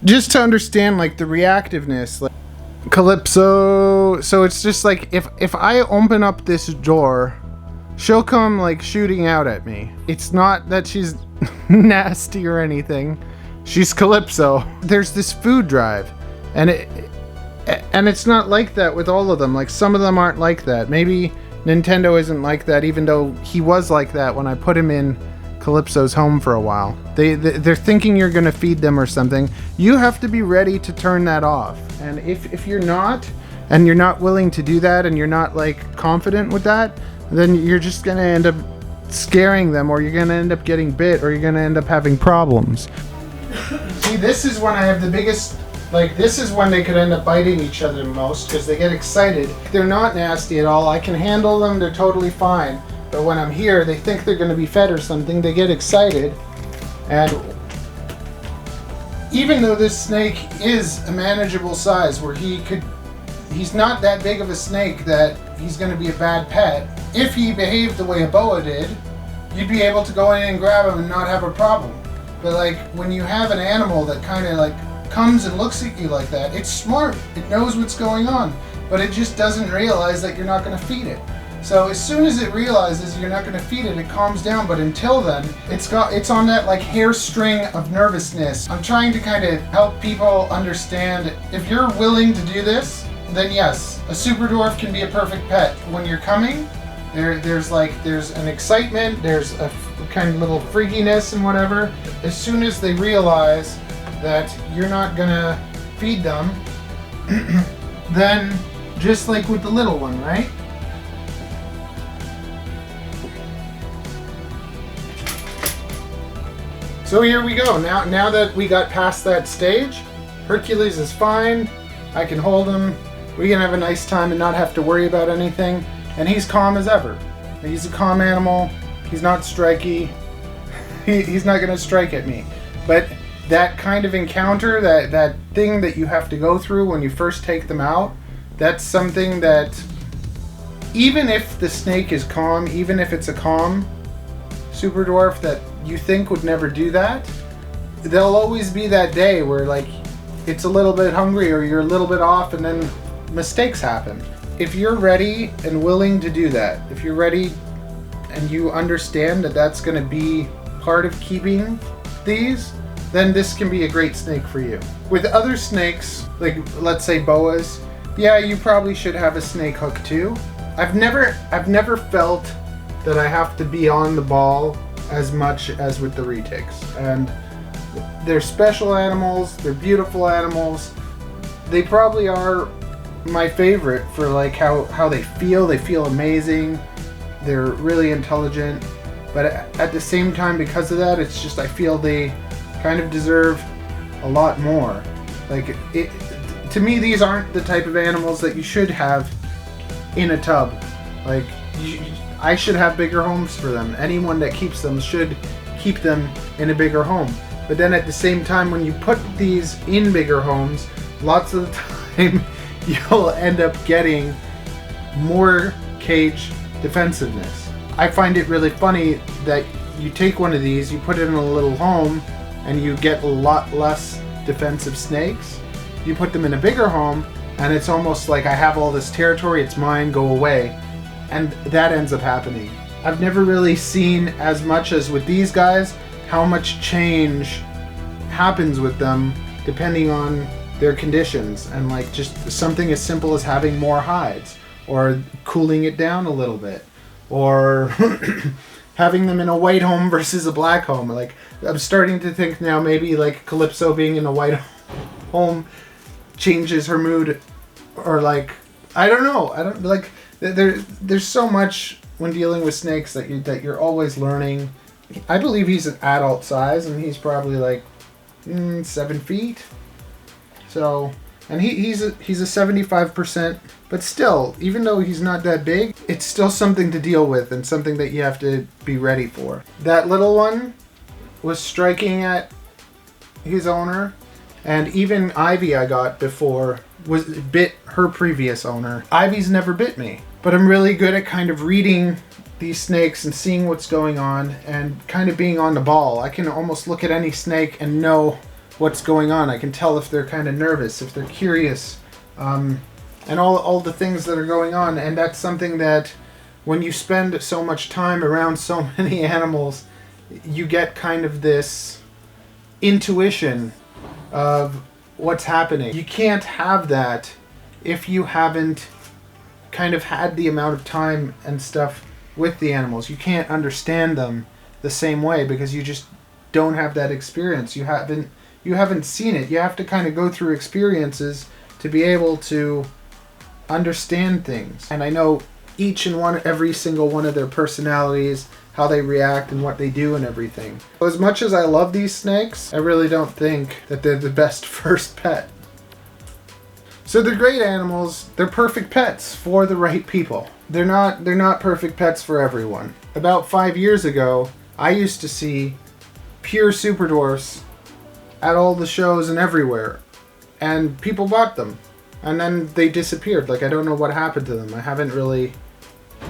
just to understand like the reactiveness, like Calypso, so it's just like if I open up this door, she'll come like shooting out at me. It's not that she's nasty or anything. She's Calypso. There's this food drive, and it's not like that with all of them. Like some of them aren't like that. Maybe Nintendo isn't like that, even though he was like that when I put him in Calypso's home for a while. They're thinking you're gonna feed them or something. You have to be ready to turn that off. And if you're not, and you're not willing to do that, and you're not like confident with that, then you're just gonna end up scaring them, or you're gonna end up getting bit, or you're gonna end up having problems. See, this is when I have the biggest, like this is when they could end up biting each other the most, because they get excited. They're not nasty at all. I can handle them, they're totally fine. But when I'm here, they think they're gonna be fed or something, they get excited. And even though this snake is a manageable size, where he's not that big of a snake that he's gonna be a bad pet. If he behaved the way a boa did, you'd be able to go in and grab him and not have a problem. But like when you have an animal that kind of like comes and looks at you like that, it's smart, it knows what's going on, but it just doesn't realize that you're not going to feed it. So as soon as it realizes you're not going to feed it, it calms down, but until then, it's on that like hair string of nervousness. I'm trying to kind of help people understand, if you're willing to do this, then yes, a super dwarf can be a perfect pet. When you're coming, there's an excitement, there's a kind of little freakiness and whatever. As soon as they realize that you're not gonna feed them, then just like with the little one, right? So here we go. Now that we got past that stage, Hercules is fine. I can hold him. We can have a nice time and not have to worry about anything. And he's calm as ever. He's a calm animal. He's not striky. He's not gonna strike at me. But that kind of encounter, that thing that you have to go through when you first take them out, that's something that, even if the snake is calm, even if it's a calm super dwarf that you think would never do that, there'll always be that day where like it's a little bit hungry or you're a little bit off and then mistakes happen. If you're ready and willing to do that, if you're ready and you understand that that's going to be part of keeping these, then this can be a great snake for you. With other snakes, like let's say boas, yeah, you probably should have a snake hook too. I've never felt that I have to be on the ball as much as with the retics. And they're special animals, they're beautiful animals. They probably are my favorite for like how they feel amazing, they're really intelligent, but at the same time, because of that, it's just I feel they kind of deserve a lot more. Like to me, these aren't the type of animals that you should have in a tub. Like I should have bigger homes for them. Anyone that keeps them should keep them in a bigger home. But then at the same time, when you put these in bigger homes, lots of the time you'll end up getting more cage defensiveness. I find it really funny that you take one of these, you put it in a little home, and you get a lot less defensive snakes. You put them in a bigger home, and it's almost like I have all this territory, it's mine, go away. And that ends up happening. I've never really seen as much as with these guys, how much change happens with them depending on their conditions, and like just something as simple as having more hides or cooling it down a little bit, or having them in a white home versus a black home. Like I'm starting to think now maybe like Calypso being in a white home changes her mood, or like I don't know, there's so much when dealing with snakes that you're always learning. I believe he's an adult size, and he's probably like 7 feet. So, and he's a 75%, but still, even though he's not that big, it's still something to deal with and something that you have to be ready for. That little one was striking at his owner, and even Ivy I got before bit her previous owner. Ivy's never bit me, but I'm really good at kind of reading these snakes and seeing what's going on and kind of being on the ball. I can almost look at any snake and know what's going on. I can tell if they're kind of nervous, if they're curious, and all the things that are going on. And that's something that when you spend so much time around so many animals, you get kind of this intuition of what's happening. You can't have that if you haven't kind of had the amount of time and stuff with the animals. You can't understand them the same way because you just don't have that experience. You haven't seen it. You have to kind of go through experiences to be able to understand things. And I know every single one of their personalities, how they react and what they do and everything. As much as I love these snakes, I really don't think that they're the best first pet. So they're great animals. They're perfect pets for the right people. They're not perfect pets for everyone. About 5 years ago, I used to see pure superdwarfs at all the shows and everywhere, and people bought them, and then they disappeared. Like, I don't know what happened to them. I haven't really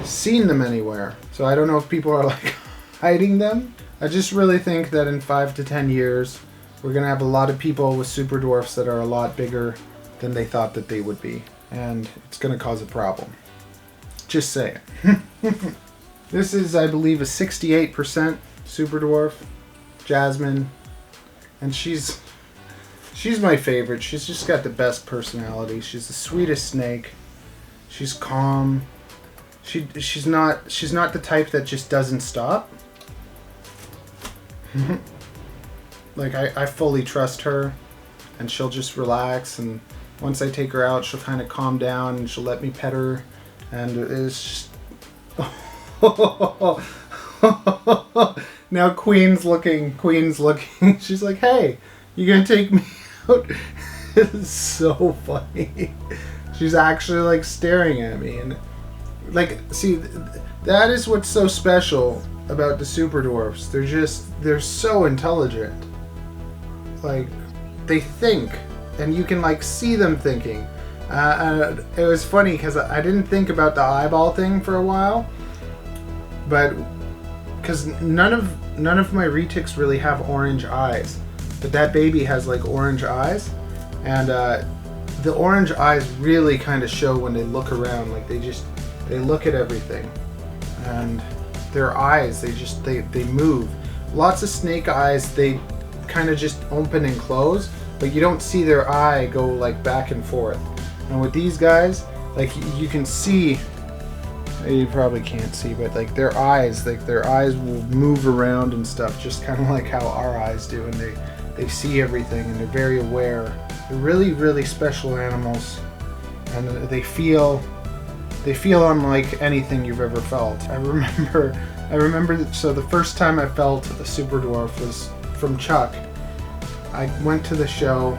seen them anywhere, so I don't know if people are like hiding them. I just really think that in 5 to 10 years we're gonna have a lot of people with superdwarfs that are a lot bigger than they thought that they would be, and it's gonna cause a problem. Just saying. This is, I believe, a 68% superdwarf, Jasmine, and she's my favorite. She's just got the best personality. She's the sweetest snake. She's calm. She's not the type that just doesn't stop. Like, I fully trust her, and she'll just relax, and once I take her out, she'll kind of calm down and she'll let me pet her, and it's just now Queen's looking. She's like, "Hey, you gonna take me out?" It's so funny. She's actually like staring at me, and like, see, that is what's so special about the superdwarfs. They're so intelligent. Like, they think, and you can like see them thinking. It was funny because I didn't think about the eyeball thing for a while, but because none of my retics really have orange eyes, but that baby has like orange eyes, and the orange eyes really kind of show when they look around. Like, they look at everything, and their eyes, they move. Lots of snake eyes, they kind of just open and close, but you don't see their eye go like back and forth. And with these guys, like, you can see, you probably can't see, but like their eyes will move around and stuff, just kind of like how our eyes do, and they see everything, and they're very aware. They're really, really special animals, and they feel unlike anything you've ever felt. I remember, so the first time I felt a superdwarf was from Chuck. I went to the show,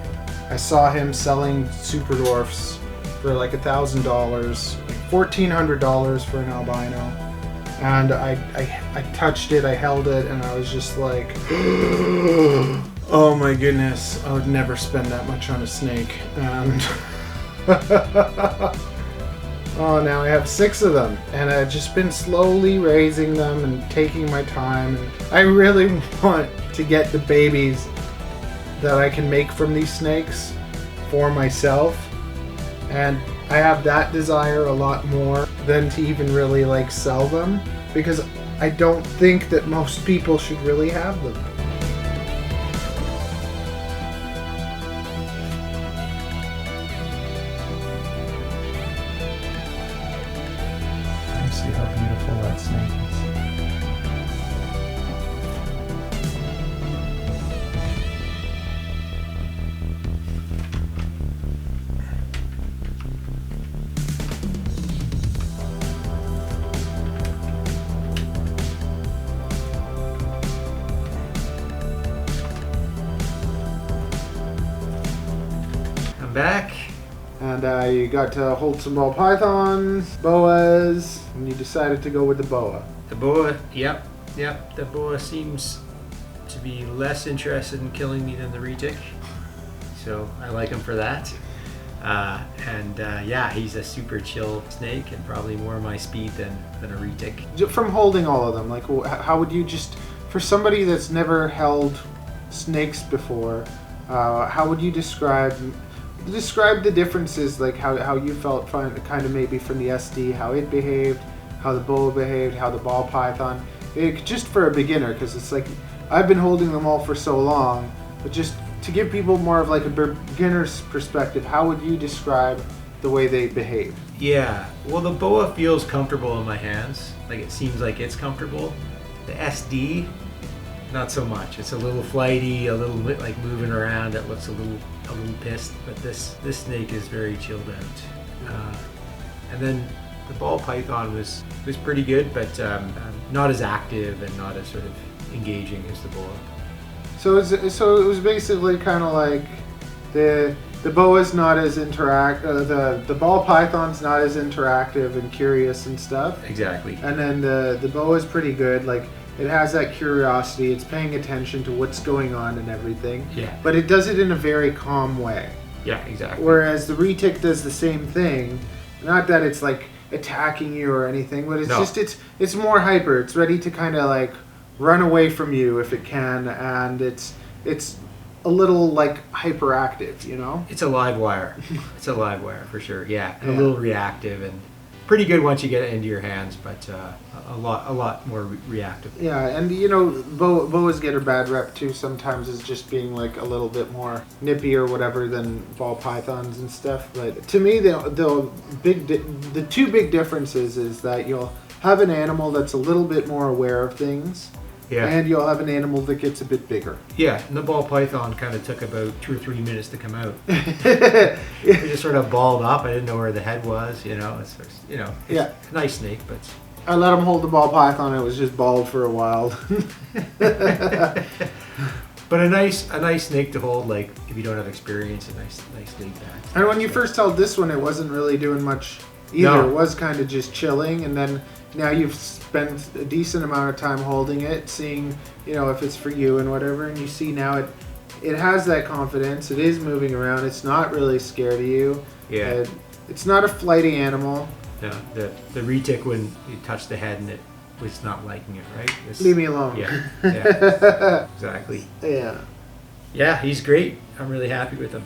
I saw him selling superdwarfs for like $1,000, like $1,400 for an albino, and I touched it, I held it, and I was just like, oh my goodness, I would never spend that much on a snake. And oh, now I have 6 of them, and I've just been slowly raising them and taking my time, and I really want to get the babies that I can make from these snakes for myself, and I have that desire a lot more than to even really like sell them, because I don't think that most people should really have them. Let's see how beautiful that snake is. Back, and you got to hold some ball pythons, boas, and you decided to go with the boa. The boa, yep. The boa seems to be less interested in killing me than the retic, so I like him for that. Yeah, he's a super chill snake and probably more my speed than a retic. From holding all of them, like, how would you just, for somebody that's never held snakes before, How would you describe the differences, like how you felt kind of maybe from the SD, how it behaved, how the boa behaved, how the ball python, just for a beginner, because it's like I've been holding them all for so long, but just to give people more of like a beginner's perspective, how would you describe the way they behave? Yeah, well, the boa feels comfortable in my hands. Like, it seems like it's comfortable. The SD, not so much. It's a little flighty, a little bit like moving around. It looks a little pissed. But this snake is very chilled out. And then the ball python was pretty good, but not as active and not as sort of engaging as the boa. So it was basically kind of like the boa's not as the ball python's not as interactive and curious and stuff. Exactly. And then the boa's pretty good. Like, it has that curiosity. It's paying attention to what's going on and everything. Yeah. But it does it in a very calm way. Yeah, exactly. Whereas the retic does the same thing. Not that it's like attacking you or anything, but it's more hyper. It's ready to kind of like run away from you if it can, and it's a little like hyperactive, you know? It's a live wire. It's a live wire for sure. Yeah, and a little reactive and pretty good once you get it into your hands, but a lot more reactive. Yeah, and you know, boas get a bad rep too sometimes as just being like a little bit more nippy or whatever than ball pythons and stuff. But to me, the two big differences is that you'll have an animal that's a little bit more aware of things. Yeah. And you'll have an animal that gets a bit bigger. Yeah, and the ball python kind of took about 2 or 3 minutes to come out. It just sort of balled up. I didn't know where the head was. It's a nice snake, but I let him hold the ball python. It was just bald for a while. But a nice snake to hold. Like, if you don't have experience, a nice snake to have. And when you first held this one, it wasn't really doing much either. No. It was kind of just chilling, and then now you've spent a decent amount of time holding it, seeing, if it's for you and whatever, and you see now it has that confidence. It is moving around. It's not really scared of you. Yeah. It's not a flighty animal. No, the retic, when you touch the head and it was not liking it, right? Leave me alone. Yeah. Exactly. Yeah. Yeah, he's great. I'm really happy with him.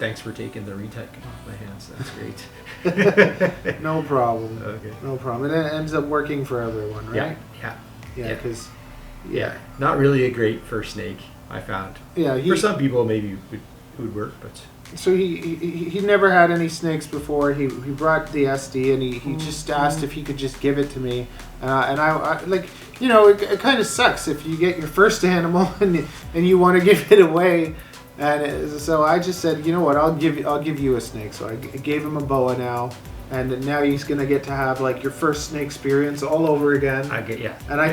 Thanks for taking the retic off my hands. That's great. No problem. Okay. No problem. It ends up working for everyone, right? Yeah. Because not really a great first snake, I found. Yeah. For some people, maybe it would work, but. So he never had any snakes before. He brought the SD, and he just asked if he could just give it to me. And I like, it kind of sucks if you get your first animal and you want to give it away. And so I just said, you know what, I'll give you a snake. So I gave him a boa now, and now he's gonna get to have like your first snake experience all over again. I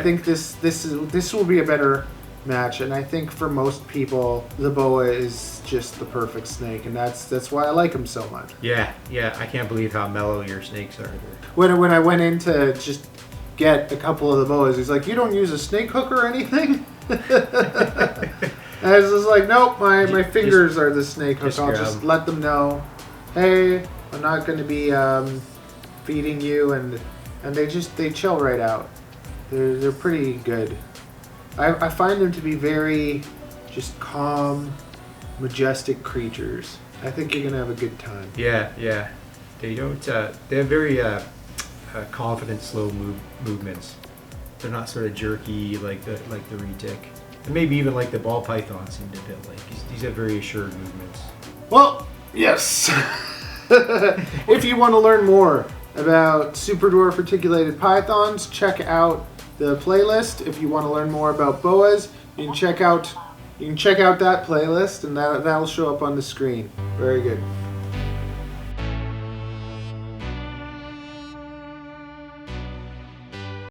think this will be a better match, and I think for most people the boa is just the perfect snake, and that's why I like him so much. Yeah, I can't believe how mellow your snakes are. When I went in to just get a couple of the boas, he's like, you don't use a snake hook or anything? And I was just like, nope, my fingers are the snake hook. I'll just let them know, hey, I'm not going to be feeding you, and they chill right out. They're pretty good. I find them to be very just calm, majestic creatures. I think you're gonna have a good time. Yeah. They don't. They have very confident, slow movements. They're not sort of jerky like the retic. And maybe even like the ball python seemed a bit like. These have very assured movements. Well, yes. If you want to learn more about Superdwarf Reticulated Pythons, check out the playlist. If you want to learn more about boas, you can check out that playlist, and that'll show up on the screen. Very good.